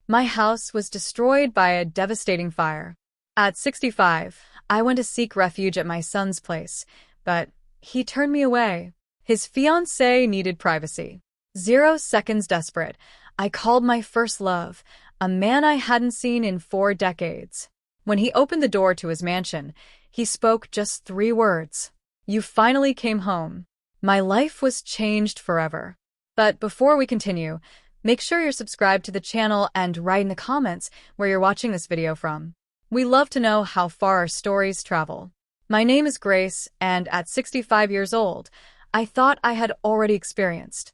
My house was destroyed by a devastating fire. At 65, I went to seek refuge at my son's place, but he turned me away. His fiancée needed privacy. 0 seconds desperate, I called my first love, a man I hadn't seen in 4 decades. When he opened the door to his mansion, he spoke just 3 words. "You finally came home." My life was changed forever. But before we continue, make sure you're subscribed to the channel and write in the comments where you're watching this video from. We love to know how far our stories travel. My name is Grace, and at 65 years old, I thought I had already experienced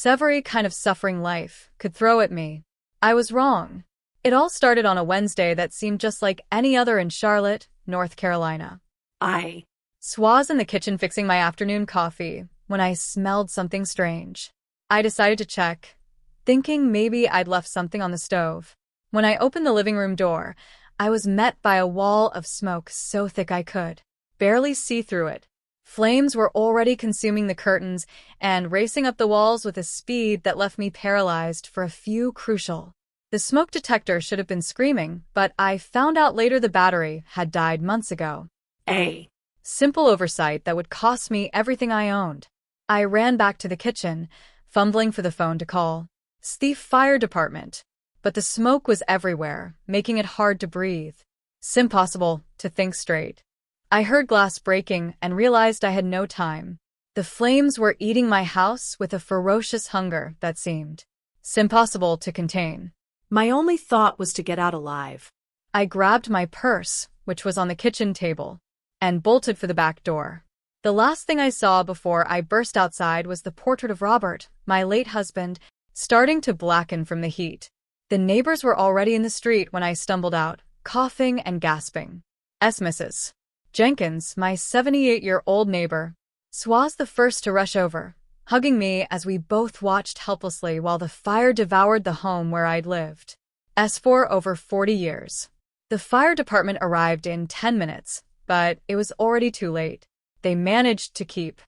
every kind of suffering life could throw at me. I was wrong. It all started on a Wednesday that seemed just like any other in Charlotte, North Carolina. I was in the kitchen fixing my afternoon coffee when I smelled something strange. I decided to check, thinking maybe I'd left something on the stove. When I opened the living room door, I was met by a wall of smoke so thick I could barely see through it. Flames were already consuming the curtains and racing up the walls with a speed that left me paralyzed for a few crucial. The smoke detector should have been screaming, but I found out later the battery had died months ago. A simple oversight that would cost me everything I owned. I ran back to the kitchen, fumbling for the phone to call the fire department. But the smoke was everywhere, making it hard to breathe. It's impossible to think straight. I heard glass breaking and realized I had no time. The flames were eating my house with a ferocious hunger that seemed impossible to contain. My only thought was to get out alive. I grabbed my purse, which was on the kitchen table, and bolted for the back door. The last thing I saw before I burst outside was the portrait of Robert, my late husband, starting to blacken from the heat. The neighbors were already in the street when I stumbled out, coughing and gasping. Mrs. Jenkins, my 78-year-old neighbor, was the first to rush over, hugging me as we both watched helplessly while the fire devoured the home where I'd lived. For over 40 years. The fire department arrived in 10 minutes, but it was already too late. They managed to keep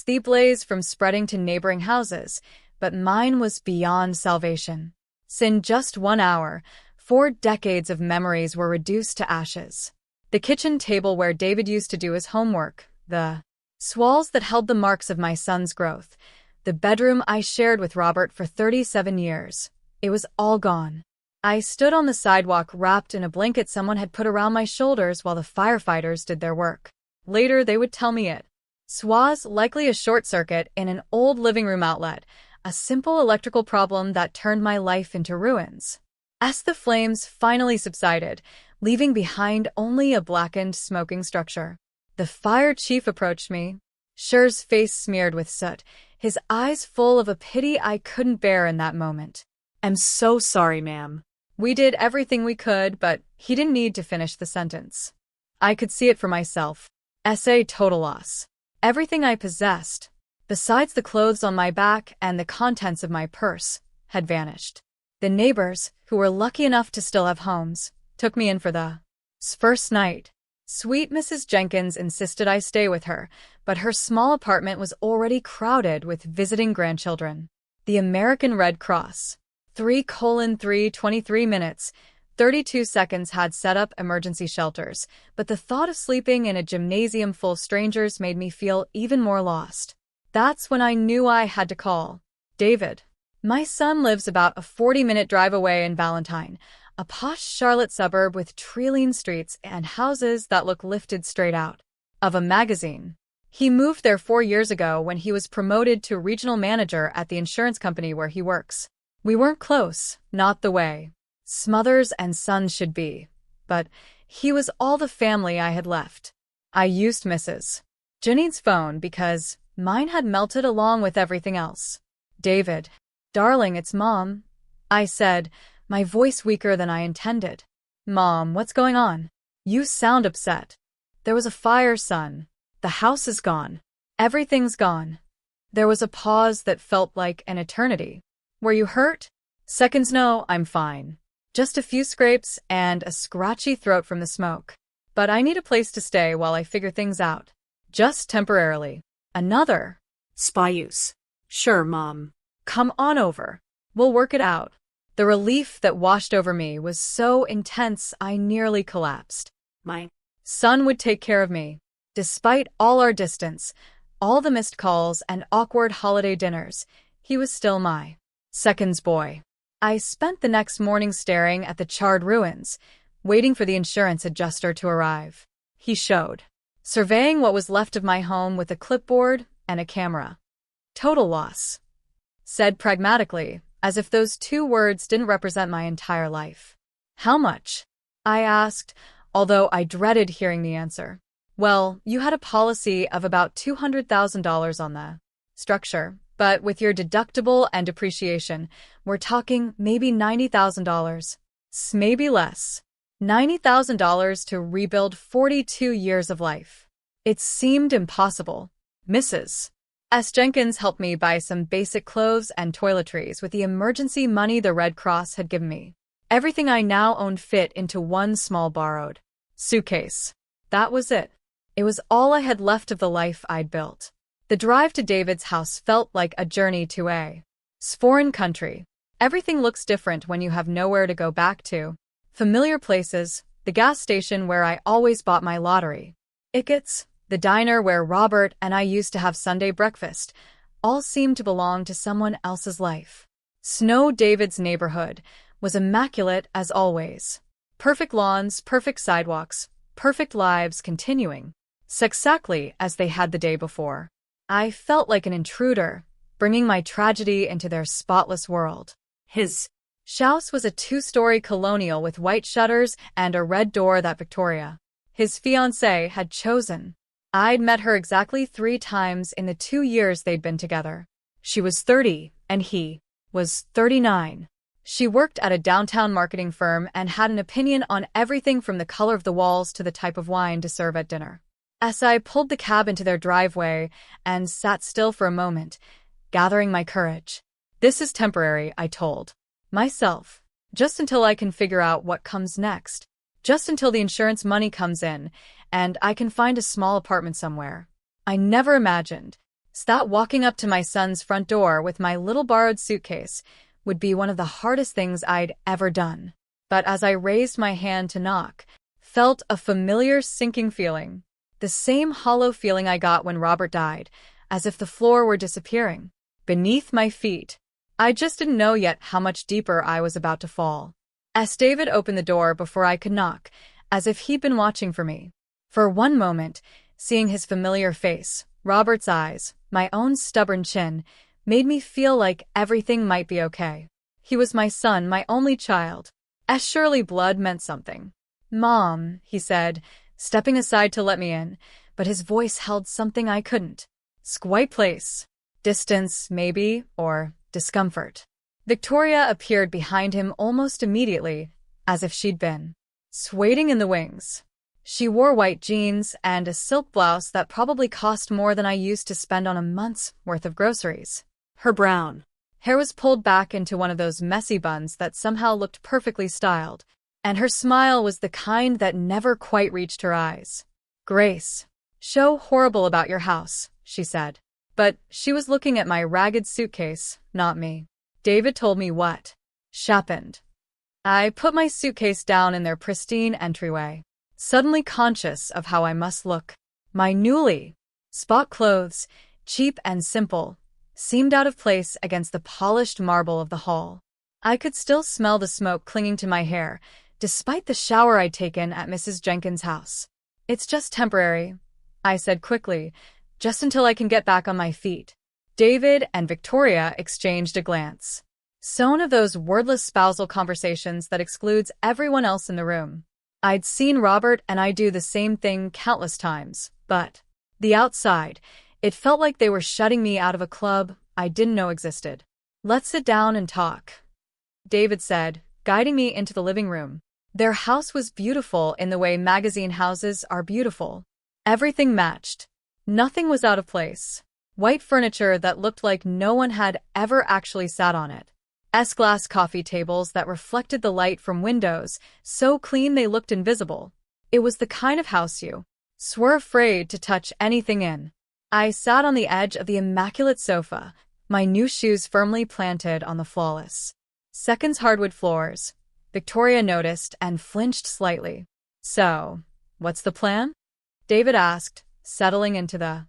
the blaze from spreading to neighboring houses, but mine was beyond salvation. In just 1 hour, 4 decades of memories were reduced to ashes. The kitchen table where David used to do his homework, the walls that held the marks of my son's growth, the bedroom I shared with Robert for 37 years. It was all gone. I stood on the sidewalk wrapped in a blanket someone had put around my shoulders while the firefighters did their work. Later, they would tell me it was likely a short circuit in an old living room outlet, a simple electrical problem that turned my life into ruins. As the flames finally subsided, leaving behind only a blackened, smoking structure, the fire chief approached me, his face smeared with soot, his eyes full of a pity I couldn't bear in that moment. "I'm so sorry, ma'am." We did everything we could, but he didn't need to finish the sentence. I could see it for myself. A total loss. Everything I possessed, besides the clothes on my back and the contents of my purse, had vanished. The neighbors, who were lucky enough to still have homes, took me in for the first night. Sweet Mrs. Jenkins insisted I stay with her, but her small apartment was already crowded with visiting grandchildren. The American Red Cross, 3:3 minutes, 32 seconds had set up emergency shelters, but the thought of sleeping in a gymnasium full of strangers made me feel even more lost. That's when I knew I had to call David. My son lives about a 40-minute drive away in Valentine, a posh Charlotte suburb with tree-lined streets and houses that look lifted straight out of a magazine. He moved there 4 years ago when he was promoted to regional manager at the insurance company where he works. We weren't close, not the way mothers and sons should be, but he was all the family I had left. I used Mrs. Janine's phone because mine had melted along with everything else. "David, darling, it's Mom," I said, my voice weaker than I intended. "Mom, what's going on? You sound upset." "There was a fire, son. The house is gone. Everything's gone." There was a pause that felt like an eternity. "Were you hurt?" "Seconds, no, I'm fine. Just a few scrapes and a scratchy throat from the smoke. But I need a place to stay while I figure things out. Just temporarily." "Another spy use." "Sure, Mom. Come on over. We'll work it out." The relief that washed over me was so intense I nearly collapsed. My Son would take care of me. Despite all our distance, all the missed calls and awkward holiday dinners, he was still my second's boy. I spent the next morning staring at the charred ruins, waiting for the insurance adjuster to arrive. He showed, surveying what was left of my home with a clipboard and a camera. Total loss. Said pragmatically, as if those two words didn't represent my entire life. How much? I asked, although I dreaded hearing the answer. Well, you had a policy of about $200,000 on the structure, but with your deductible and depreciation, we're talking maybe $90,000. Maybe less. $90,000 to rebuild 42 years of life. It seemed impossible. Mrs. S. Jenkins helped me buy some basic clothes and toiletries with the emergency money the Red Cross had given me. Everything I now owned fit into one small borrowed suitcase. That was it. It was all I had left of the life I'd built. The drive to David's house felt like a journey to a foreign country. Everything looks different when you have nowhere to go back to. Familiar places, the gas station where I always bought my lottery. Ickett's, the diner where Robert and I used to have Sunday breakfast, all seemed to belong to someone else's life. Snow David's neighborhood was immaculate as always. Perfect lawns, perfect sidewalks, perfect lives continuing, exactly as they had the day before. I felt like an intruder, bringing my tragedy into their spotless world. his House was a two-story colonial with white shutters and a red door that Victoria, his fiancée, had chosen. I'd met her exactly 3 times in the 2 years they'd been together. She was 30, and he was 39. She worked at a downtown marketing firm and had an opinion on everything from the color of the walls to the type of wine to serve at dinner. As I pulled the cab into their driveway and sat still for a moment, gathering my courage. This is temporary, I told myself. Just until I can figure out what comes next. Just until the insurance money comes in and I can find a small apartment somewhere. I never imagined that walking up to my son's front door with my little borrowed suitcase would be one of the hardest things I'd ever done. But as I raised my hand to knock, felt a familiar sinking feeling. The same hollow feeling I got when Robert died, as if the floor were disappearing beneath my feet. I just didn't know yet how much deeper I was about to fall. As David opened the door before I could knock, as if he'd been watching for me. For one moment, seeing his familiar face, Robert's eyes, my own stubborn chin, made me feel like everything might be okay. He was my son, my only child. As surely blood meant something. Mom, he said, stepping aside to let me in, but his voice held something I couldn't quite place. Distance, maybe, or discomfort. Victoria appeared behind him almost immediately, as if she'd been waiting in the wings. She wore white jeans and a silk blouse that probably cost more than I used to spend on a month's worth of groceries. her brown hair was pulled back into one of those messy buns that somehow looked perfectly styled, and her smile was the kind that never quite reached her eyes. Grace, so horrible about your house, she said. But she was looking at my ragged suitcase, not me. David told me what happened. I put my suitcase down in their pristine entryway, suddenly conscious of how I must look. My newly spot clothes, cheap and simple, seemed out of place against the polished marble of the hall. I could still smell the smoke clinging to my hair, despite the shower I'd taken at Mrs. Jenkins' house. It's just temporary, I said quickly, just until I can get back on my feet. David and Victoria exchanged a glance. One of those wordless spousal conversations that excludes everyone else in the room. I'd seen Robert and I do the same thing countless times, but the outside, it felt like they were shutting me out of a club I didn't know existed. Let's sit down and talk, David said, guiding me into the living room. Their house was beautiful in the way magazine houses are beautiful. Everything matched. Nothing was out of place. White furniture that looked like no one had ever actually sat on it. S-glass coffee tables that reflected the light from windows, so clean they looked invisible. It was the kind of house you were afraid to touch anything in. I sat on the edge of the immaculate sofa, my new shoes firmly planted on the flawless Seconds hardwood floors. Victoria noticed and flinched slightly. So, what's the plan? David asked, settling into the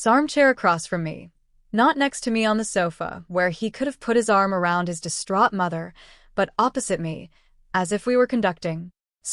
armchair across from me. Not next to me on the sofa, where he could have put his arm around his distraught mother, but opposite me, as if we were conducting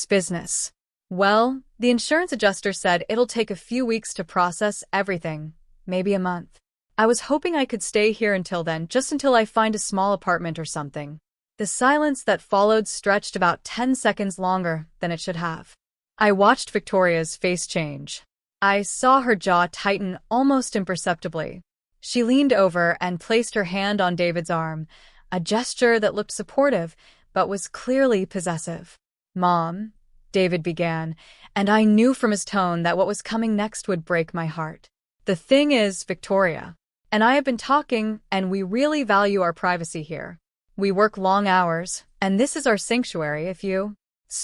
business. Well, the insurance adjuster said it'll take a few weeks to process everything, maybe a month. I was hoping I could stay here until then, just until I find a small apartment or something. The silence that followed stretched about 10 seconds longer than it should have. I watched Victoria's face change. I saw her jaw tighten almost imperceptibly. She leaned over and placed her hand on David's arm, a gesture that looked supportive but was clearly possessive. "Mom," David began, and I knew from his tone that what was coming next would break my heart. "The thing is, Victoria and I have been talking, and we really value our privacy here. We work long hours, and this is our sanctuary, if you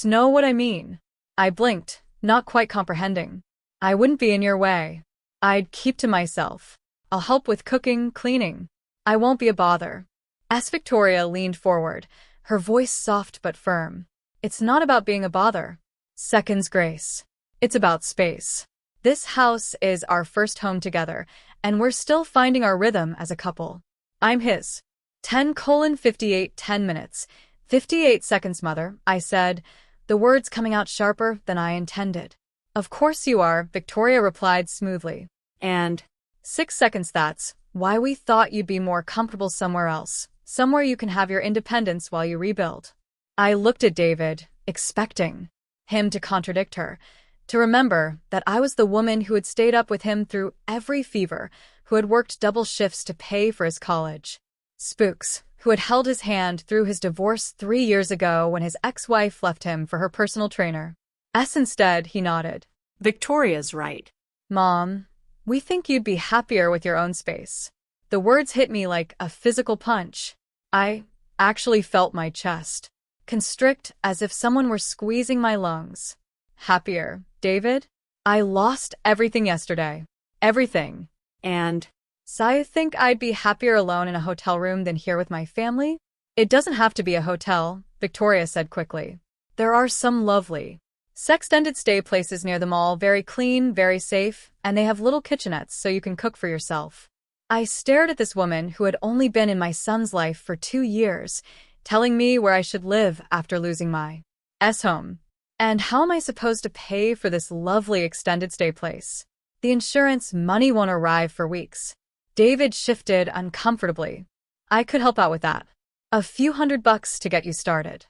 know what I mean." I blinked, not quite comprehending. "I wouldn't be in your way. I'd keep to myself. I'll help with cooking, cleaning. I won't be a bother." As Victoria leaned forward, her voice soft but firm. "It's not about being a bother. Seconds grace. It's about space. This house is our first home together, and we're still finding our rhythm as a couple. I'm his. 10:58 10 minutes. 58 seconds, mother," I said, the words coming out sharper than I intended. "Of course you are," Victoria replied smoothly. And 6 seconds, that's why we thought you'd be more comfortable somewhere else, somewhere you can have your independence while you rebuild. I looked at David, expecting him to contradict her, to remember that I was the woman who had stayed up with him through every fever, who had worked double shifts to pay for his college. Spooks, who had held his hand through his divorce 3 years ago when his ex-wife left him for her personal trainer. Instead, he nodded. Victoria's right. "Mom, we think you'd be happier with your own space." The words hit me like a physical punch. I actually felt my chest constrict as if someone were squeezing my lungs. "Happier, David? I lost everything yesterday. Everything. And So I think I'd be happier alone in a hotel room than here with my family?" "It doesn't have to be a hotel," Victoria said quickly. "There are some lovely extended stay places near the mall, very clean, very safe, and they have little kitchenettes so you can cook for yourself." I stared at this woman who had only been in my son's life for 2 years, telling me where I should live after losing my home. And how am I supposed to pay for this lovely extended stay place? The insurance money won't arrive for weeks. David shifted uncomfortably. "I could help out with that. A few $100 to get you started."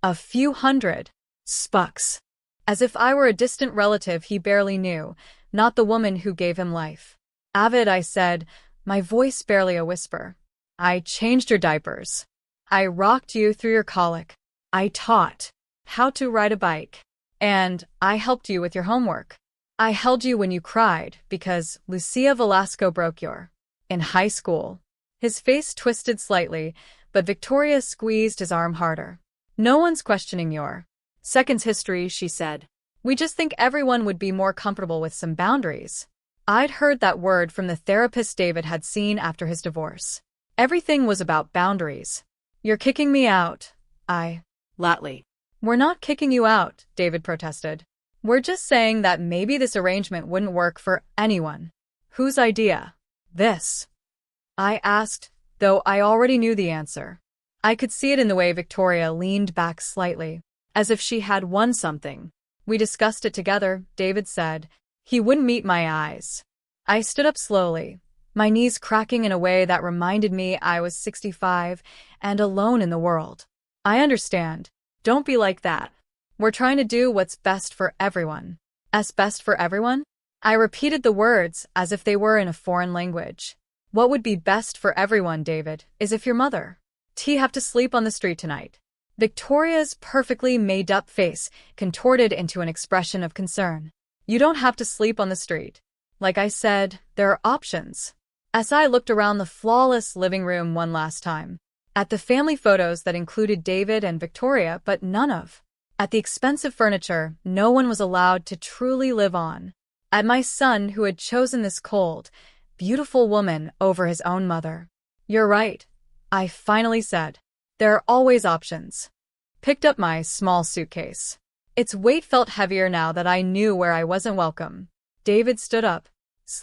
A few hundred spucks. As if I were a distant relative he barely knew, not the woman who gave him life. "Avid," I said, my voice barely a whisper. "I changed your diapers. I rocked you through your colic. I taught how to ride a bike. And I helped you with your homework. I held you when you cried because Lucia Velasco broke your in high school." His face twisted slightly, but Victoria squeezed his arm harder. "No one's questioning your seconds history," she said. "We just think everyone would be more comfortable with some boundaries." I'd heard that word from the therapist David had seen after his divorce. Everything was about boundaries. "You're kicking me out." Lately. "We're not kicking you out," David protested. "We're just saying that maybe this arrangement wouldn't work for anyone." "Whose idea? This?" I asked, though I already knew the answer. I could see it in the way Victoria leaned back slightly, as if she had won something. "We discussed it together," David said. "He wouldn't meet my eyes." I stood up slowly, my knees cracking in a way that reminded me I was 65 and alone in the world. "I understand. Don't be like that. We're trying to do what's best for everyone." Best for everyone? I repeated the words as if they were in a foreign language. "What would be best for everyone, David, is if your mother have to sleep on the street tonight." Victoria's perfectly made-up face contorted into an expression of concern. "You don't have to sleep on the street. Like I said, there are options." As I looked around the flawless living room one last time, at the family photos that included David and Victoria, but at the expensive furniture no one was allowed to truly live on, at my son who had chosen this cold, beautiful woman over his own mother. "You're right," I finally said. There are always options. Picked up my small suitcase. Its weight felt heavier now that I knew where I wasn't welcome. David stood up,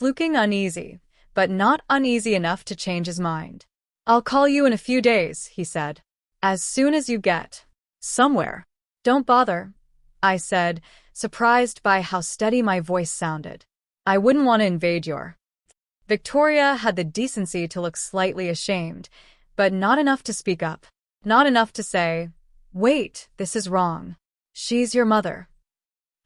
looking uneasy, but not uneasy enough to change his mind. I'll call you in a few days, he said. As soon as you get somewhere. Don't bother, I said, surprised by how steady my voice sounded. I wouldn't want to invade your. Victoria had the decency to look slightly ashamed, but not enough to speak up. Not enough to say, wait, this is wrong. She's your mother.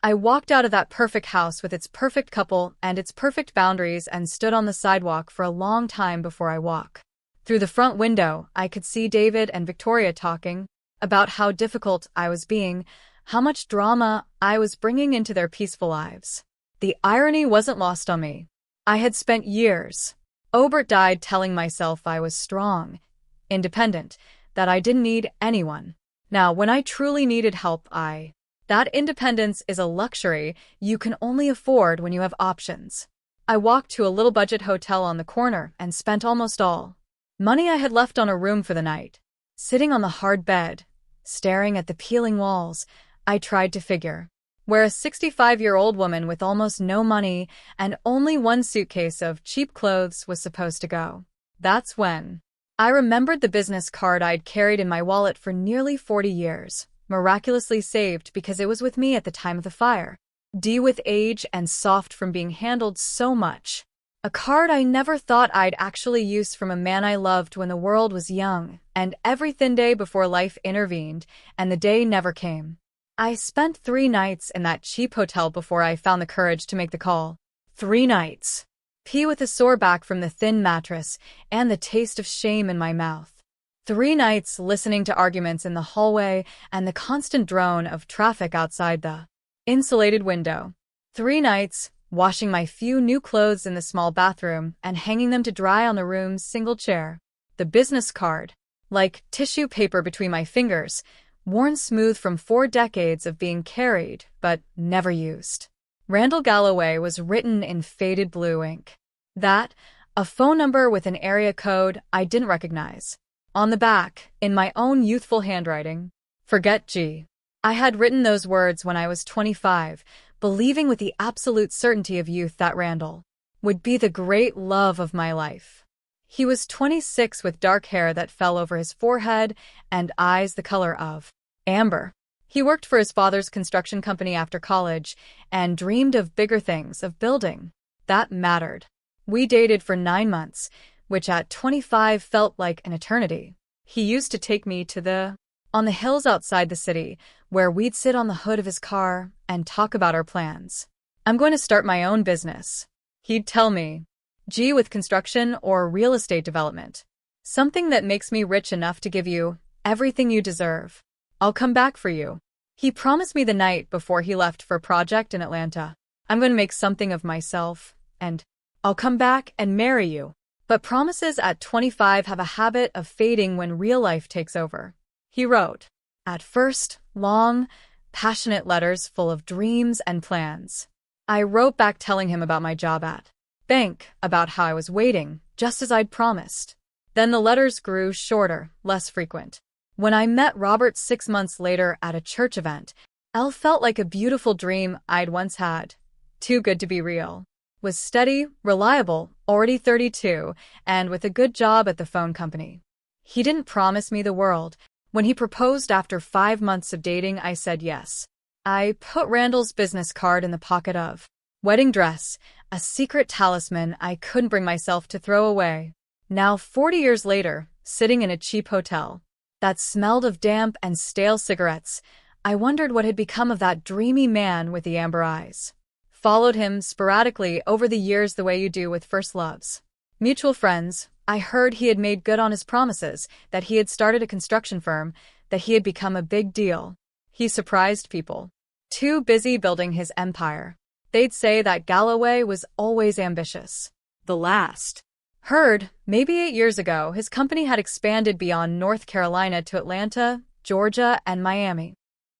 I walked out of that perfect house with its perfect couple and its perfect boundaries and stood on the sidewalk for a long time before I walked. Through the front window, I could see David and Victoria talking about how difficult I was being, how much drama I was bringing into their peaceful lives. The irony wasn't lost on me. I had spent years. Obert died telling myself I was strong, independent, that I didn't need anyone. Now, when I truly needed help, that independence is a luxury you can only afford when you have options. I walked to a little budget hotel on the corner and spent almost all money I had left on a room for the night. Sitting on the hard bed, staring at the peeling walls, I tried to figure where a 65-year-old woman with almost no money and only one suitcase of cheap clothes was supposed to go. That's when I remembered the business card I'd carried in my wallet for nearly 40 years, miraculously saved because it was with me at the time of the fire. D with age and soft from being handled so much. A card I never thought I'd actually use from a man I loved when the world was young, and every thin day before life intervened, and the day never came. I spent 3 nights in that cheap hotel before I found the courage to make the call. 3 nights. Pee with a sore back from the thin mattress and the taste of shame in my mouth. 3 nights listening to arguments in the hallway and the constant drone of traffic outside the insulated window. 3 nights washing my few new clothes in the small bathroom and hanging them to dry on the room's single chair. The business card, like tissue paper between my fingers, worn smooth from 4 decades of being carried but never used. Randall Galloway was written in faded blue ink. That, a phone number with an area code I didn't recognize. On the back, in my own youthful handwriting, forget G. I had written those words when I was 25, believing with the absolute certainty of youth that Randall would be the great love of my life. He was 26 with dark hair that fell over his forehead and eyes the color of amber. He worked for his father's construction company after college and dreamed of bigger things, of building. That mattered. We dated for 9 months, which at 25 felt like an eternity. He used to take me to on the hills outside the city, where we'd sit on the hood of his car and talk about our plans. I'm going to start my own business. He'd tell me, G with construction or real estate development. Something that makes me rich enough to give you everything you deserve. I'll come back for you. He promised me the night before he left for a project in Atlanta. I'm going to make something of myself, and I'll come back and marry you. But promises at 25 have a habit of fading when real life takes over. He wrote, at first, long, passionate letters full of dreams and plans. I wrote back telling him about my job at bank, about how I was waiting, just as I'd promised. Then the letters grew shorter, less frequent. When I met Robert 6 months later at a church event, Elle felt like a beautiful dream I'd once had. Too good to be real. Was steady, reliable, already 32, and with a good job at the phone company. He didn't promise me the world. When he proposed after 5 months of dating, I said yes. I put Randall's business card in the pocket of wedding dress, a secret talisman I couldn't bring myself to throw away. Now, 40 years later, sitting in a cheap hotel that smelled of damp and stale cigarettes, I wondered what had become of that dreamy man with the amber eyes. Followed him sporadically over the years the way you do with first loves. Mutual friends, I heard he had made good on his promises, that he had started a construction firm, that he had become a big deal. He surprised people. Too busy building his empire. They'd say that Galloway was always ambitious. The last. Heard, maybe 8 years ago, his company had expanded beyond North Carolina to Atlanta, Georgia, and Miami.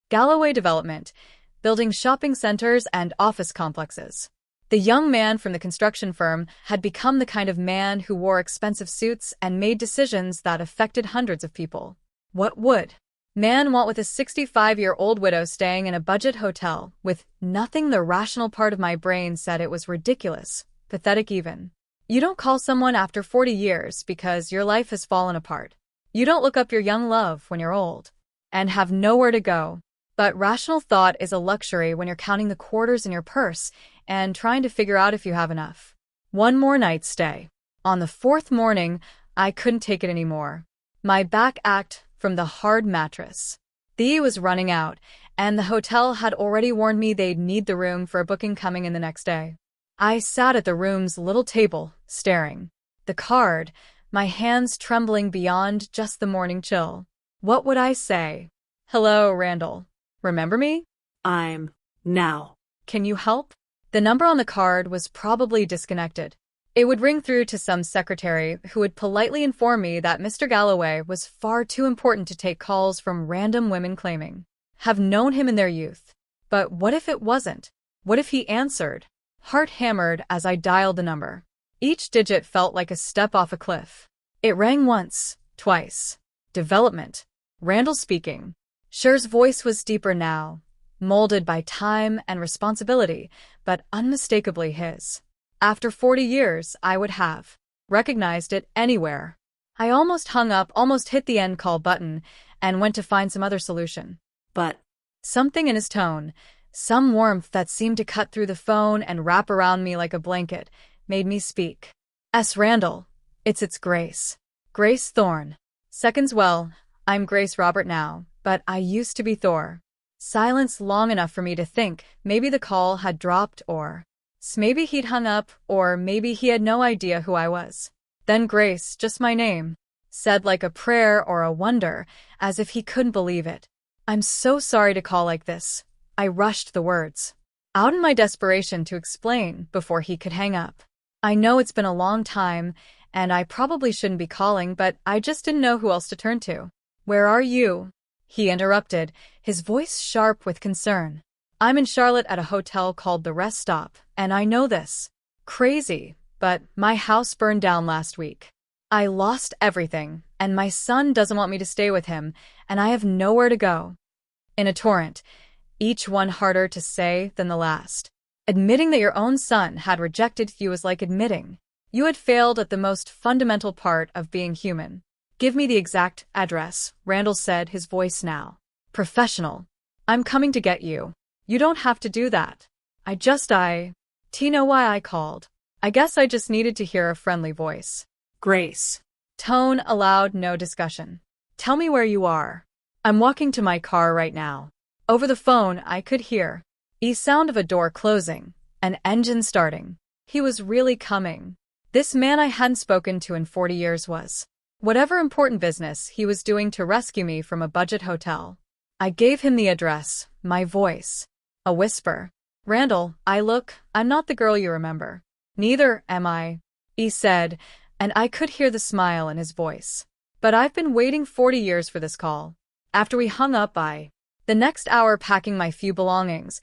Galloway Development, building shopping centers and office complexes. The young man from the construction firm had become the kind of man who wore expensive suits and made decisions that affected hundreds of people. What would man want with a 65-year-old widow staying in a budget hotel with nothing? The rational part of my brain said it was ridiculous, pathetic even. You don't call someone after 40 years because your life has fallen apart. You don't look up your young love when you're old and have nowhere to go. But rational thought is a luxury when you're counting the quarters in your purse and trying to figure out if you have enough. One more night stay. On the fourth morning, I couldn't take it anymore. My back ached from the hard mattress. The E was running out, and the hotel had already warned me they'd need the room for a booking coming in the next day. I sat at the room's little table, staring. The card, my hands trembling beyond just the morning chill. What would I say? Hello, Randall. Remember me? Now. Can you help? The number on the card was probably disconnected. It would ring through to some secretary who would politely inform me that Mr. Galloway was far too important to take calls from random women claiming have known him in their youth. But what if it wasn't? What if he answered? Heart hammered as I dialed the number. Each digit felt like a step off a cliff. It rang once, twice. Development. Randall speaking. Cher's voice was deeper now, molded by time and responsibility, but unmistakably his. After 40 years, I would have recognized it anywhere. I almost hung up, almost hit the end call button, and went to find some other solution. But Something in his tone, some warmth that seemed to cut through the phone and wrap around me like a blanket, made me speak. S. Randall. It's Grace. Grace Thorne. Seconds. Well, I'm Grace Robert now, but I used to be Thor. Silence long enough for me to think maybe the call had dropped, or maybe he'd hung up, or maybe he had no idea who I was. Then Grace, just my name, said like a prayer or a wonder, as if he couldn't believe it. I'm so sorry to call like this. I rushed the words out in my desperation to explain before he could hang up. I know it's been a long time, and I probably shouldn't be calling, but I just didn't know who else to turn to. Where are you? He interrupted, his voice sharp with concern. I'm in Charlotte at a hotel called the Rest Stop, and I know this. Crazy, but my house burned down last week. I lost everything, and my son doesn't want me to stay with him, and I have nowhere to go. In a torrent, each one harder to say than the last. Admitting that your own son had rejected you was like admitting you had failed at the most fundamental part of being human. Give me the exact address, Randall said, his voice now professional. I'm coming to get you. You don't have to do that. Do you know why I called? I guess I just needed to hear a friendly voice. Grace. Tone allowed no discussion. Tell me where you are. I'm walking to my car right now. Over the phone, I could hear the sound of a door closing, an engine starting. He was really coming. This man I hadn't spoken to in 40 years was whatever important business he was doing to rescue me from a budget hotel. I gave him the address, my voice a whisper. Randall, I'm not the girl you remember. Neither am I, he said, and I could hear the smile in his voice. But I've been waiting 40 years for this call. After we hung up, the next hour packing my few belongings,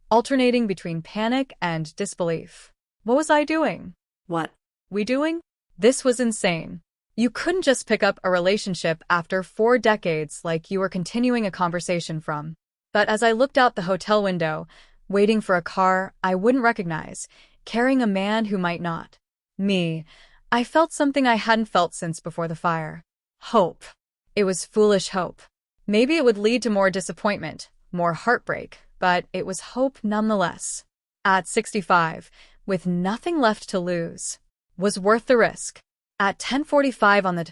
alternating between panic and disbelief. What was I doing? What we doing? This was insane. You couldn't just pick up a relationship after 4 decades like you were continuing a conversation from. But as I looked out the hotel window, waiting for a car I wouldn't recognize, carrying a man who might not me, I felt something I hadn't felt since before the fire. Hope. It was foolish hope. Maybe it would lead to more disappointment, more heartbreak, but it was hope nonetheless. At 65, with nothing left to lose, was worth the risk. At 10:45 on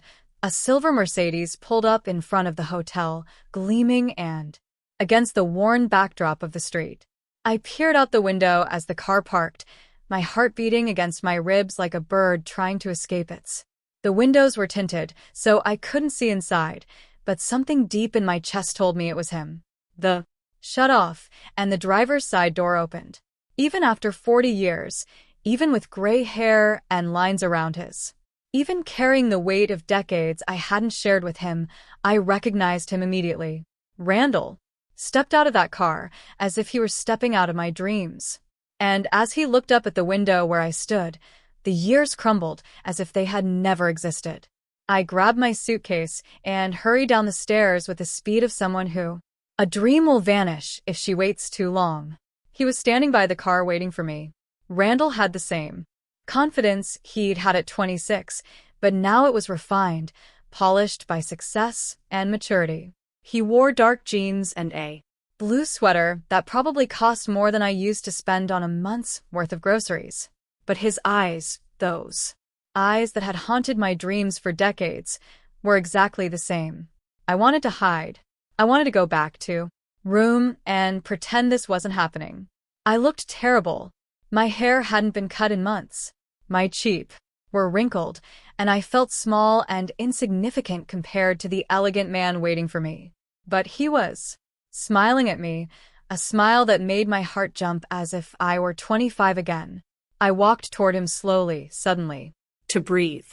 a silver Mercedes pulled up in front of the hotel, gleaming and against the worn backdrop of the street. I peered out the window as the car parked, my heart beating against my ribs like a bird trying to escape its. The windows were tinted, so I couldn't see inside, but something deep in my chest told me it was him. The shut off, and the driver's side door opened. Even after 40 years, even with gray hair and lines around his, even carrying the weight of decades I hadn't shared with him, I recognized him immediately. Randall stepped out of that car as if he were stepping out of my dreams. And as he looked up at the window where I stood, the years crumbled as if they had never existed. I grabbed my suitcase and hurried down the stairs with the speed of someone who. A dream will vanish if she waits too long. He was standing by the car waiting for me. Randall had the same confidence he'd had at 26, but now it was refined, polished by success and maturity. He wore dark jeans and a blue sweater that probably cost more than I used to spend on a month's worth of groceries. But his eyes, those eyes that had haunted my dreams for decades, were exactly the same. I wanted to hide. I wanted to go back to room and pretend this wasn't happening. I looked terrible. My hair hadn't been cut in months. My cheeks were wrinkled, and I felt small and insignificant compared to the elegant man waiting for me. But he was smiling at me, a smile that made my heart jump as if I were 25 again. I walked toward him slowly, suddenly. To breathe.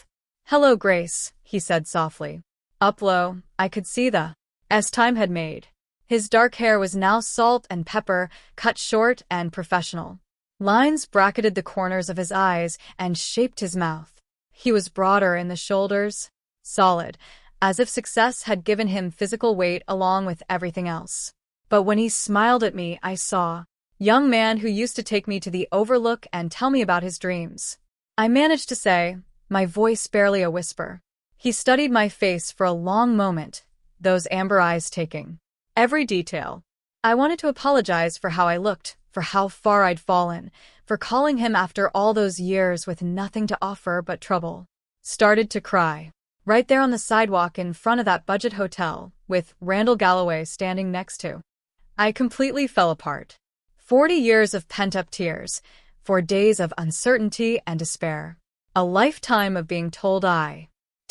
"Hello, Grace," he said softly. Up low, I could see the time had made. His dark hair was now salt and pepper, cut short and professional. Lines bracketed the corners of his eyes and shaped his mouth. He was broader in the shoulders, solid, as if success had given him physical weight along with everything else. But when he smiled at me, I saw young man who used to take me to the Overlook and tell me about his dreams. I managed to say, my voice barely a whisper. He studied my face for a long moment, those amber eyes taking every detail. I wanted to apologize for how I looked, for how far I'd fallen, for calling him after all those years with nothing to offer but trouble. Started to cry. Right there on the sidewalk in front of that budget hotel, with Randall Galloway standing next to. I completely fell apart. 40 years of pent-up tears, 4 days of uncertainty and despair. A lifetime of being told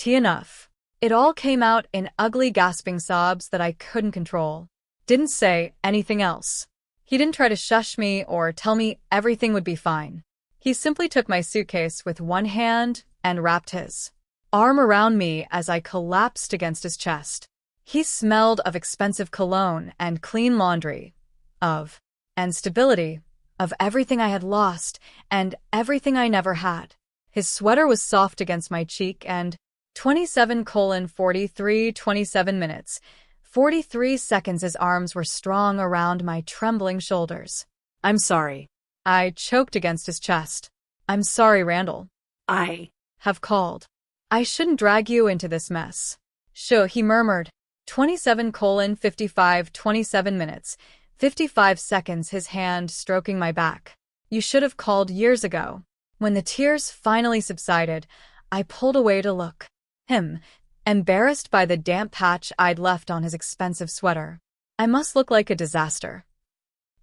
enough. It all came out in ugly gasping sobs that I couldn't control. Didn't say anything else. He didn't try to shush me or tell me everything would be fine. He simply took my suitcase with one hand and wrapped his arm around me as I collapsed against his chest. He smelled of expensive cologne and clean laundry, and stability, of everything I had lost and everything I never had. His sweater was soft against my cheek and 27:43:27 minutes, 43 seconds his arms were strong around my trembling shoulders. I'm sorry. I choked against his chest. I'm sorry, Randall. I have called. I shouldn't drag you into this mess. Sure, he murmured. 27:55:27 minutes, 55 seconds his hand stroking my back. You should have called years ago. When the tears finally subsided, I pulled away to look. Him, embarrassed by the damp patch I'd left on his expensive sweater. I must look like a disaster.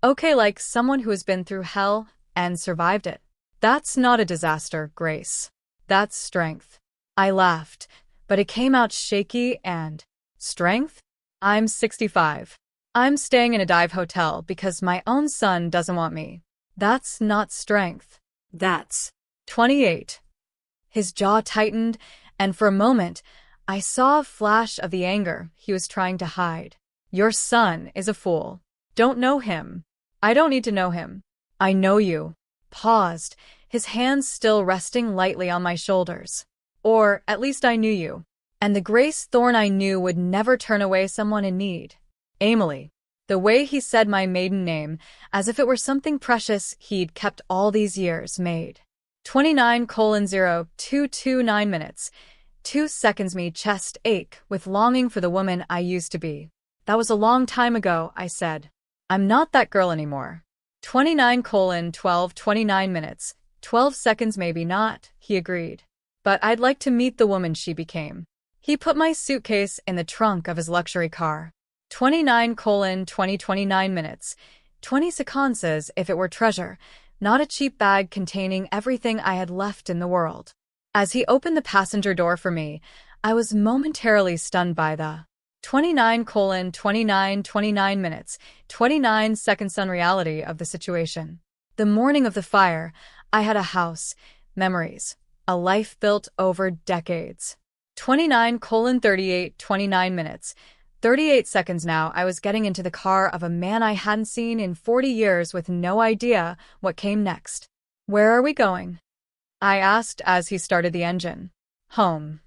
Okay, like someone who has been through hell and survived it. That's not a disaster, Grace. That's strength. I laughed, but it came out shaky and... Strength? I'm 65. I'm staying in a dive hotel because my own son doesn't want me. That's not strength. That's 28. His jaw tightened, and for a moment, I saw a flash of the anger he was trying to hide. Your son is a fool. Don't know him. I don't need to know him. I know you. Paused, his hands still resting lightly on my shoulders. Or at least I knew you. And the Grace Thorne I knew would never turn away someone in need. Emily. The way he said my maiden name, as if it were something precious he'd kept all these years, made 29:0229 minutes, 2 seconds me chest ache with longing for the woman I used to be. That was a long time ago, I said. I'm not that girl anymore. 29:12:29 minutes, 12 seconds maybe not, he agreed. But I'd like to meet the woman she became. He put my suitcase in the trunk of his luxury car. 29:20:29 minutes, 20 seconds as if it were treasure, not a cheap bag containing everything I had left in the world. As he opened the passenger door for me, I was momentarily stunned by the 29:29:29 minutes, 29 seconds unreality of the situation. The morning of the fire, I had a house, memories, a life built over decades. 29:38:29 minutes, 38 seconds now I was getting into the car of a man I hadn't seen in 40 years with no idea what came next. Where are we going? I asked as he started the engine. Home.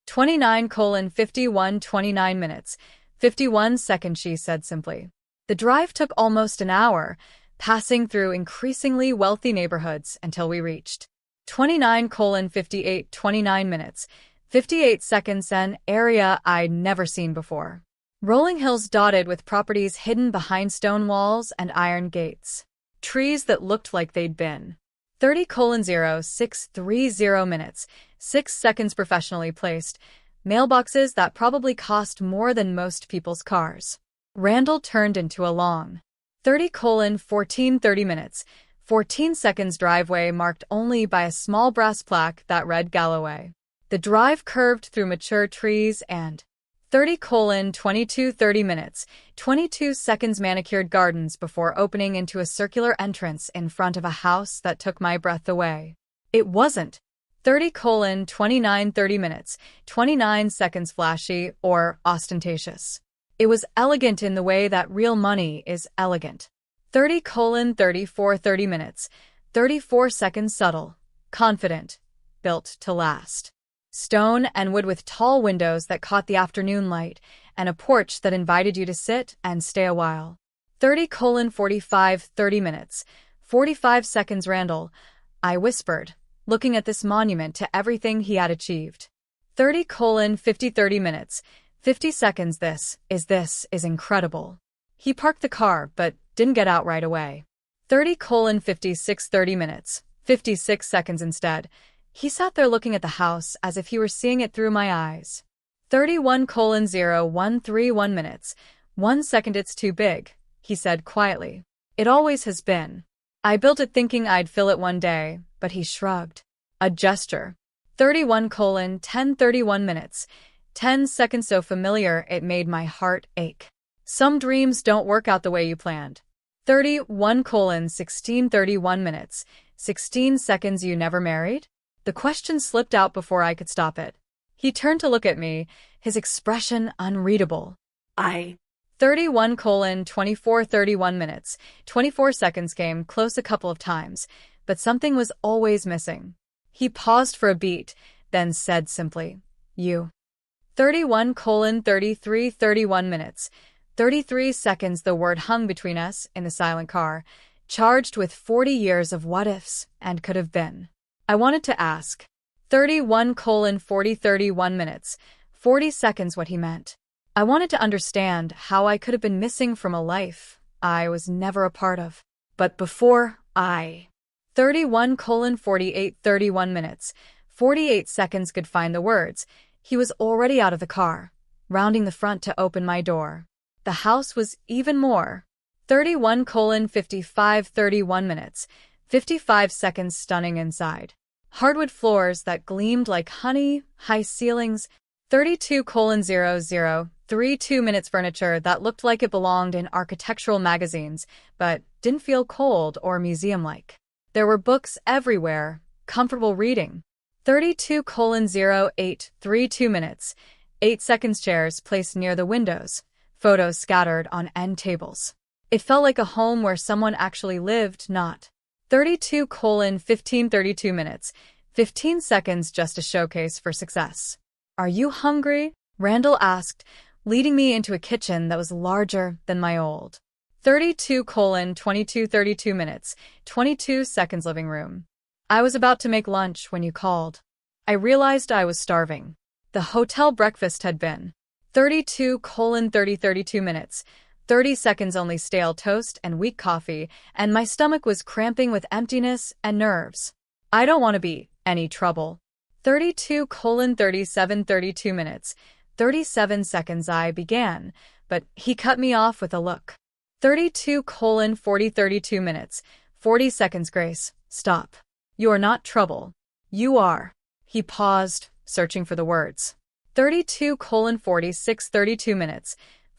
29:51 29 minutes, 51 seconds, she said simply. The drive took almost an hour, passing through increasingly wealthy neighborhoods until we reached 29:58 29 minutes, 58 seconds, an area I'd never seen before. Rolling hills dotted with properties hidden behind stone walls and iron gates. Trees that looked like they'd been 30:0630 minutes, 6 seconds, professionally placed. Mailboxes that probably cost more than most people's cars. Randall turned into a long 30:14 30 minutes, 14 seconds driveway marked only by a small brass plaque that read Galloway. The drive curved through mature trees and 30:22 30 minutes, 22 seconds, manicured gardens before opening into a circular entrance in front of a house that took my breath away. It wasn't 30:29 30 minutes, 29 seconds, flashy or ostentatious. It was elegant in the way that real money is elegant. 30:34 30 minutes, 34 seconds, subtle, confident, built to last. Stone and wood with tall windows that caught the afternoon light, and a porch that invited you to sit and stay a while. 30:45 30 minutes, 45 seconds, Randall, I whispered, looking at this monument to everything he had achieved. 30:50 30 minutes, 50 seconds, this is incredible. He parked the car, but didn't get out right away. 30:56 30 minutes, 56 seconds instead. He sat there looking at the house as if he were seeing it through my eyes. 31:0131 minutes, 1 second, it's too big, he said quietly. It always has been. I built it thinking I'd fill it one day, but he shrugged. A gesture. 31:10 31 minutes, 10 seconds, so familiar it made my heart ache. Some dreams don't work out the way you planned. 31:16 31 minutes, 16 seconds, you never married? The question slipped out before I could stop it. He turned to look at me, his expression unreadable. 31:24 31 minutes, 24 seconds, came close a couple of times, but something was always missing. He paused for a beat, then said simply, you. 31:33 31 minutes, 33 seconds, the word hung between us in the silent car, charged with 40 years of what-ifs and could have been. I wanted to ask 31:40 31 minutes, 40 seconds what he meant. I wanted to understand how I could have been missing from a life I was never a part of. But before I 31:48 31 minutes, 48 seconds could find the words, he was already out of the car, rounding the front to open my door. The house was even more. 31:55 31 minutes, 55 seconds, stunning inside. Hardwood floors that gleamed like honey, high ceilings. 32:00 2 minutes, furniture that looked like it belonged in architectural magazines, but didn't feel cold or museum-like. There were books everywhere, comfortable reading. 32:08 2 minutes, 8 seconds, chairs placed near the windows, photos scattered on end tables. It felt like a home where someone actually lived, not 32:15 32 minutes, 15 seconds, just a showcase for success. Are you hungry? Randall asked, leading me into a kitchen that was larger than my old. 32:22 32 minutes, 22 seconds, living room. I was about to make lunch when you called. I realized I was starving. The hotel breakfast had been 32:30 32 minutes, 30 seconds, only stale toast and weak coffee, and my stomach was cramping with emptiness and nerves. I don't want to be any trouble. 32:37 32 minutes, 37 seconds, I began, but he cut me off with a look. 32:40 32 minutes, 40 seconds, Grace, stop. You are not trouble. You are. He paused, searching for the words. 32:46 32 minutes,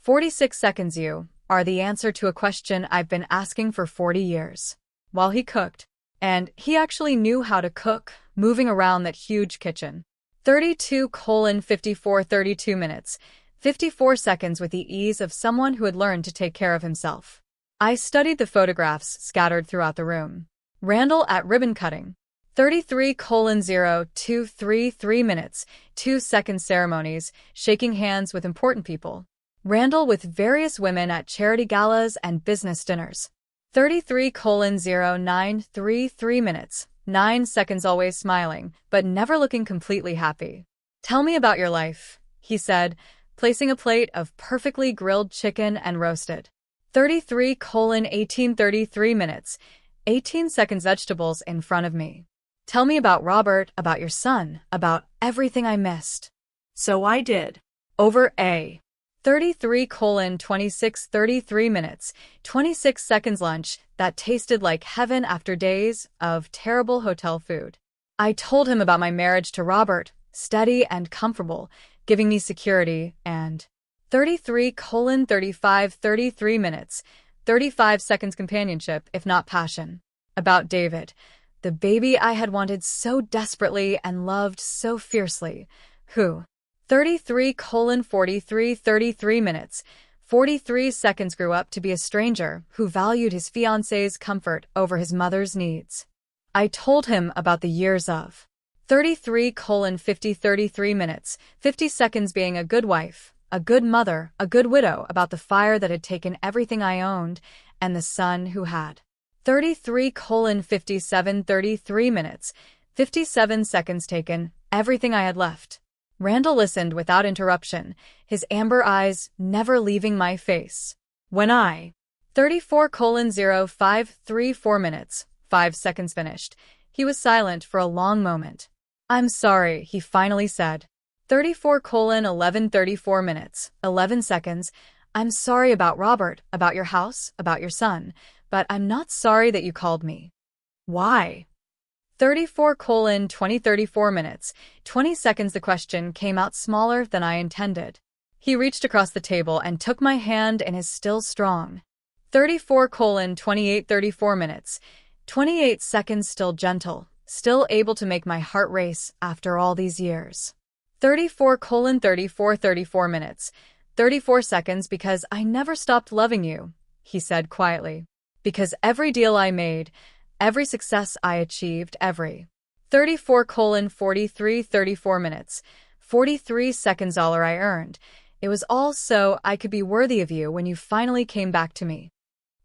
46 seconds, you are the answer to a question I've been asking for 40 years. While he cooked, and he actually knew how to cook, moving around that huge kitchen. 32:54 32 minutes, 54 seconds, with the ease of someone who had learned to take care of himself. I studied the photographs scattered throughout the room. Randall at ribbon cutting. 33 colon 0233 minutes, 2 second ceremonies, shaking hands with important people. Randall with various women at charity galas and business dinners. 33 colon 0933 minutes, 9 seconds always smiling, but never looking completely happy. Tell me about your life, he said, placing a plate of perfectly grilled chicken and roasted. 33 colon 1833 minutes, 18 seconds vegetables in front of me. Tell me about Robert, about your son, about everything I missed. So I did. Over A. 33 colon 2633 minutes, 26 seconds lunch that tasted like heaven after days of terrible hotel food. I told him about my marriage to Robert, steady and comfortable, giving me security, and 33 colon 3533 minutes, 35 seconds companionship, if not passion. About David, the baby I had wanted so desperately and loved so fiercely, who 33 colon 4333 minutes, 43 seconds grew up to be a stranger who valued his fiancé's comfort over his mother's needs. I told him about the years of 33 colon 5033 minutes, 50 seconds being a good wife, a good mother, a good widow, about the fire that had taken everything I owned, and the son who had 33 colon 5733 minutes, 57 seconds taken everything I had left. Randall listened without interruption, his amber eyes never leaving my face. When I 34 colon 0534 minutes, 5 seconds finished, he was silent for a long moment. I'm sorry, he finally said. 34 colon 1134 minutes, 11 seconds. I'm sorry about Robert, about your house, about your son, but I'm not sorry that you called me. Why? 34 colon 2034 minutes, 20 seconds. The question came out smaller than I intended. He reached across the table and took my hand in his still strong. 34 colon 2834 minutes, 28 seconds, still gentle, still able to make my heart race after all these years. 34 colon 3434 minutes, 34 seconds, because I never stopped loving you, he said quietly. Because every deal I made, every success I achieved, every 34 colon 4334 minutes, 43 seconds, all I earned, it was all so I could be worthy of you when you finally came back to me.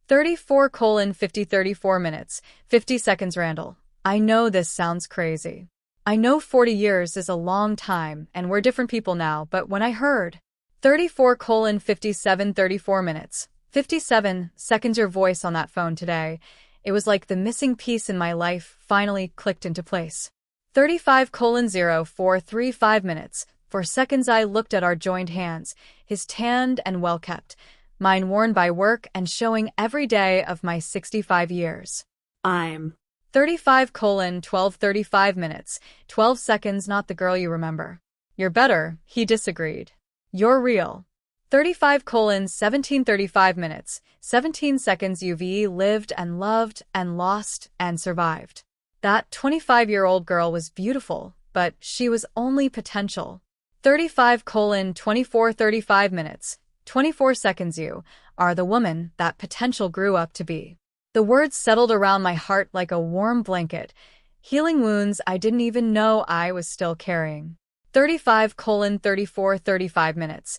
34 colon 5034 minutes, 50 seconds. Randall, I know this sounds crazy. I know 40 years is a long time and we're different people now, but when I heard 34 colon 5734 minutes, 57 seconds your voice on that phone today, it was like the missing piece in my life finally clicked into place. 35 colon 0435 minutes, 4 seconds. I looked at our joined hands, his tanned and well-kept, mine worn by work and showing every day of my 65 years. I'm 35 colon 1235 minutes, 12 seconds. Not the girl you remember. You're better, he disagreed. You're real. 35 colon 1735 minutes, 17 seconds. You've lived and loved and lost and survived. That 25-year-old girl was beautiful, but she was only potential. 35 colon 2435 minutes, 24 seconds. You are the woman that potential grew up to be. The words settled around my heart like a warm blanket, healing wounds I didn't even know I was still carrying. 35 colon 3435 minutes,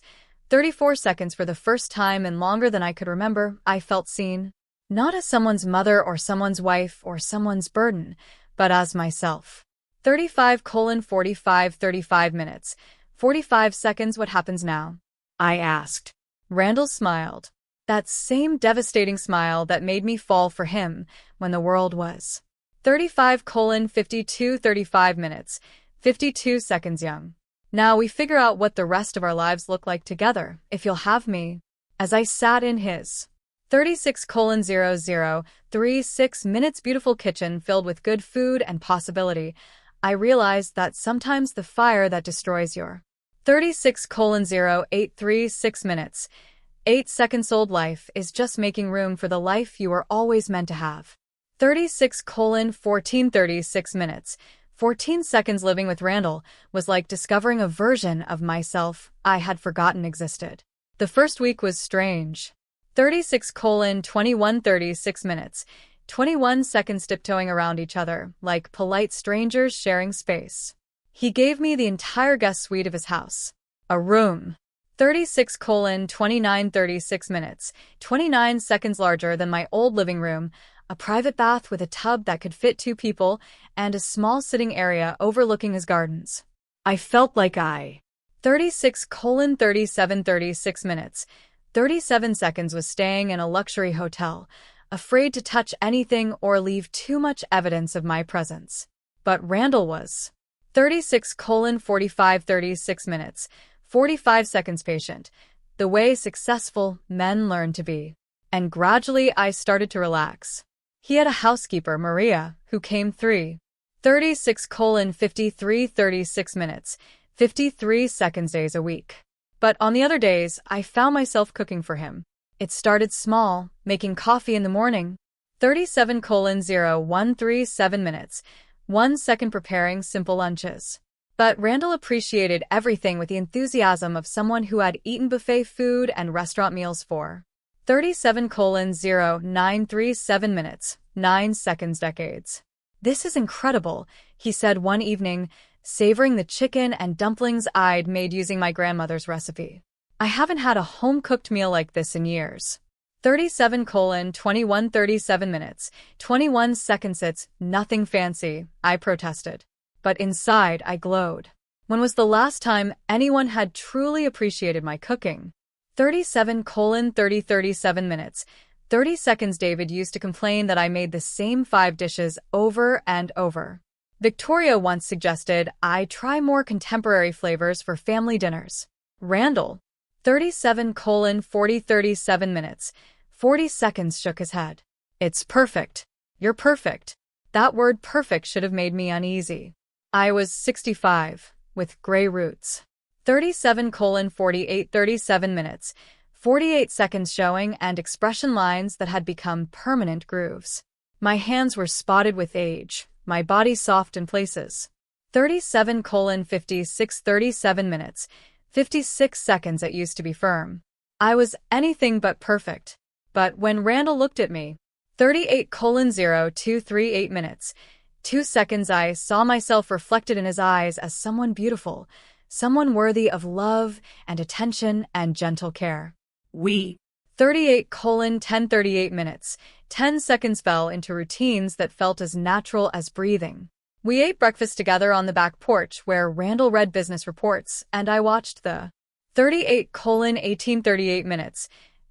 34 seconds. For the first time and longer than I could remember, I felt seen. Not as someone's mother or someone's wife or someone's burden, but as myself. 35 colon 4535 minutes, 45 seconds. What happens now? I asked. Randall smiled. That same devastating smile that made me fall for him when the world was 35 colon 5235 minutes, 52 seconds. Young. Now we figure out what the rest of our lives look like together, if you'll have me. As I sat in his 36 colon 0036 minutes beautiful kitchen filled with good food and possibility, I realized that sometimes the fire that destroys your 36 colon 0836 minutes, 8 seconds old life is just making room for the life you were always meant to have. 36 colon 1436 minutes, 14 seconds. Living with Randall was like discovering a version of myself I had forgotten existed. The first week was strange. 36 colon 2136 minutes, 21 seconds tiptoeing around each other, like polite strangers sharing space. He gave me the entire guest suite of his house. A room. 36:29 36 minutes, 29 seconds larger than my old living room, a private bath with a tub that could fit 2 people, and a small sitting area overlooking his gardens. I felt like I 36:37 36 minutes, 37 seconds was staying in a luxury hotel, afraid to touch anything or leave too much evidence of my presence. But Randall was 36:45 36 minutes, 45 seconds patient, the way successful men learn to be. And gradually I started to relax. He had a housekeeper, Maria, who came 36:53 36 minutes, 53 seconds days a week. But on the other days, I found myself cooking for him. It started small, making coffee in the morning. 37:0137 minutes, 1 second preparing simple lunches. But Randall appreciated everything with the enthusiasm of someone who had eaten buffet food and restaurant meals for 37:0937 minutes, 9 seconds decades. This is incredible, he said one evening, savoring the chicken and dumplings I'd made using my grandmother's recipe. I haven't had a home-cooked meal like this in years. 37:21 37 minutes, 21 seconds. It's nothing fancy, I protested. But inside, I glowed. When was the last time anyone had truly appreciated my cooking? 37:30 37 minutes, 30 seconds. David used to complain that I made the same 5 dishes over and over. Victoria once suggested I try more contemporary flavors for family dinners. Randall, 37:40 37 minutes, 40 seconds, shook his head. It's perfect. You're perfect. That word perfect should have made me uneasy. I was 65, with gray roots. 37:48 37 minutes, 48 seconds, showing and expression lines that had become permanent grooves. My hands were spotted with age, my body soft in places. 37:56 37 minutes, 56 seconds. It used to be firm. I was anything but perfect. But when Randall looked at me, 38:0238 minutes, 2 seconds, I saw myself reflected in his eyes as someone beautiful, someone worthy of love and attention and gentle care. We 38:10 38 minutes, 10 seconds fell into routines that felt as natural as breathing. We ate breakfast together on the back porch where Randall read business reports and I watched the 38:18 38 minutes,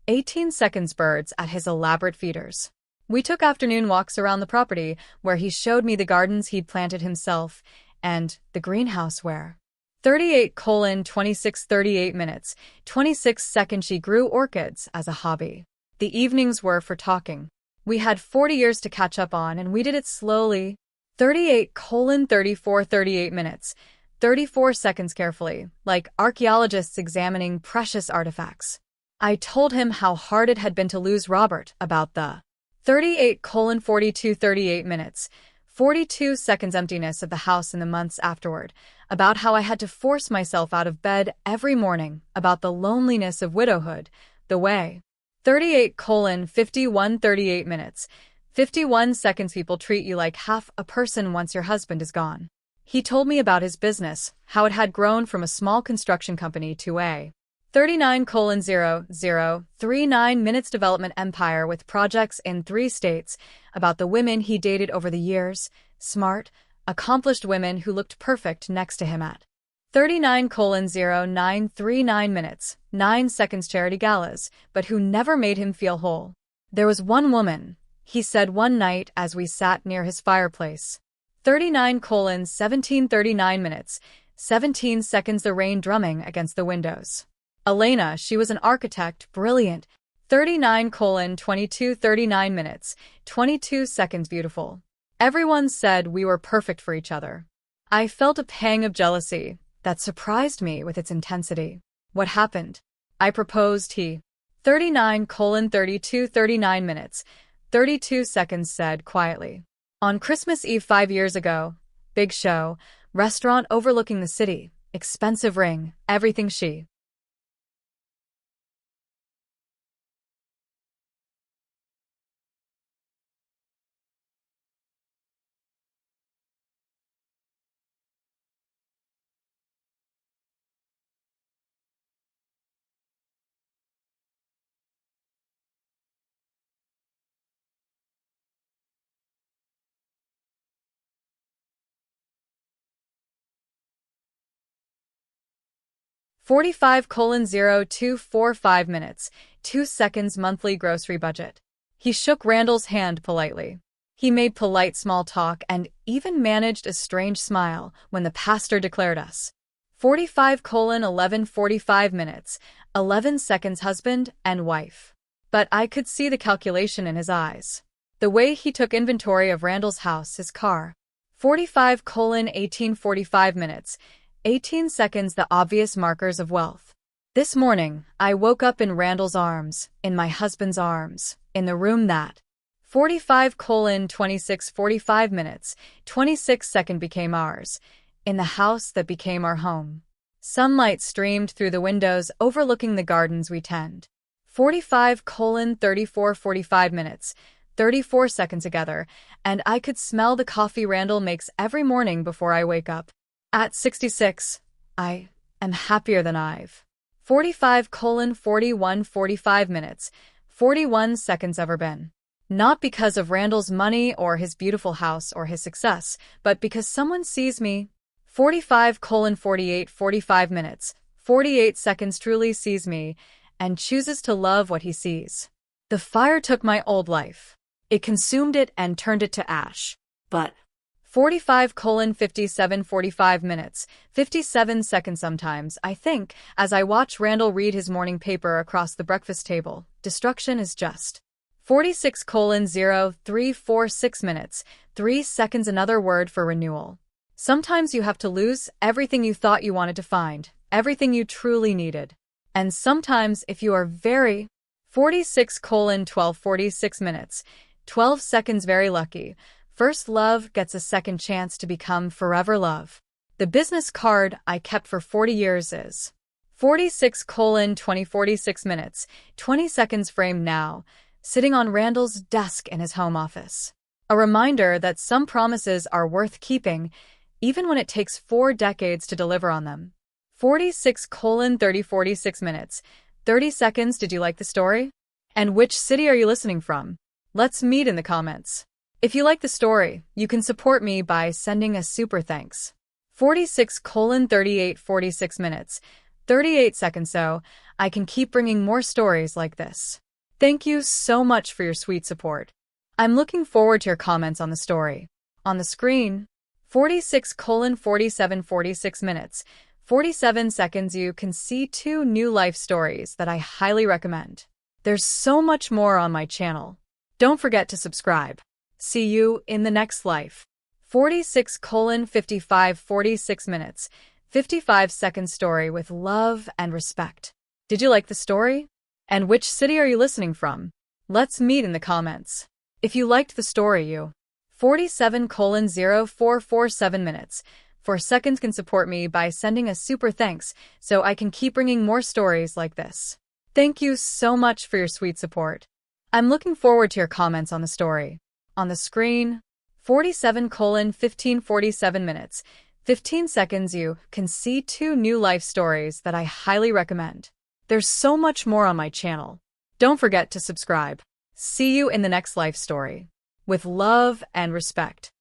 18 seconds birds at his elaborate feeders. We took afternoon walks around the property where he showed me the gardens he'd planted himself and the greenhouse where 38:26 38 minutes, 26 seconds. She grew orchids as a hobby. The evenings were for talking. We had 40 years to catch up on and we did it slowly. 38:34 38 minutes, 34 seconds, carefully, like archaeologists examining precious artifacts. I told him how hard it had been to lose Robert, about the 38:42 38 minutes, 42 seconds emptiness of the house in the months afterward, about how I had to force myself out of bed every morning, about the loneliness of widowhood, the way 38:51 38 minutes, 51 seconds. People treat you like half a person once your husband is gone. He told me about his business, how it had grown from a small construction company to a 39:0039 minutes development empire with projects in 3 states, about the women he dated over the years, smart, accomplished women who looked perfect next to him at 39:0939 minutes, 9 seconds, charity galas, but who never made him feel whole. There was one woman, he said one night as we sat near his fireplace. 39:17 39 minutes, 17 seconds, the rain drumming against the windows. Elena, she was an architect, brilliant. 39:22 39 minutes, 22 seconds, beautiful. Everyone said we were perfect for each other. I felt a pang of jealousy that surprised me with its intensity. What happened? I proposed. He 39:32 39 minutes, 32 seconds, said quietly. On Christmas Eve 5 years ago. Big show, restaurant overlooking the city, expensive ring, everything. She 45:0245 minutes, 2 seconds monthly grocery budget. He shook Randall's hand politely. He made polite small talk and even managed a strange smile when the pastor declared us. 45:11:45 minutes, 11 seconds husband and wife. But I could see the calculation in his eyes. The way he took inventory of Randall's house, his car. 45:18:45 minutes, 18 seconds, the obvious markers of wealth. This morning, I woke up in Randall's arms, in my husband's arms, in the room that 45:26:45 minutes, 26 seconds became ours, in the house that became our home. Sunlight streamed through the windows overlooking the gardens we tend. 45:34:45 minutes, 34 seconds together, and I could smell the coffee Randall makes every morning before I wake up. At 66, I am happier than I've. 45:41:45 minutes, 41 seconds ever been. Not because of Randall's money or his beautiful house or his success, but because someone sees me. 45:48:45 minutes, 48 seconds truly sees me and chooses to love what he sees. The fire took my old life. It consumed it and turned it to ash. But 45:57:45 minutes, 57 seconds sometimes, I think, as I watch Randall read his morning paper across the breakfast table, destruction is just. 46:0346 minutes, 3 seconds, another word for renewal. Sometimes you have to lose everything you thought you wanted to find, everything you truly needed. And sometimes, if you are very 46:12:46 minutes, 12 seconds very lucky, first love gets a second chance to become forever love. The business card I kept for 40 years is 46:20:46 minutes, 20 seconds framed now, sitting on Randall's desk in his home office. A reminder that some promises are worth keeping, even when it takes 4 decades to deliver on them. 46:30:46 minutes, 30 seconds. Did you like the story? And which city are you listening from? Let's meet in the comments. If you like the story, you can support me by sending a super thanks. 46:38:46 minutes, 38 seconds, so I can keep bringing more stories like this. Thank you so much for your sweet support. I'm looking forward to your comments on the story. On the screen, 46:47:46 minutes, 47 seconds, you can see 2 new life stories that I highly recommend. There's so much more on my channel. Don't forget to subscribe. See you in the next life. 46:55:46 minutes, 55 second story with love and respect. Did you like the story? And which city are you listening from? Let's meet in the comments. If you liked the story, you 47:0447 minutes, 4 seconds can support me by sending a super thanks so I can keep bringing more stories like this. Thank you so much for your sweet support. I'm looking forward to your comments on the story. On the screen, 47:15:47 minutes, 15 seconds, you can see 2 new life stories that I highly recommend. There's so much more on my channel. Don't forget to subscribe. See you in the next life story. With love and respect.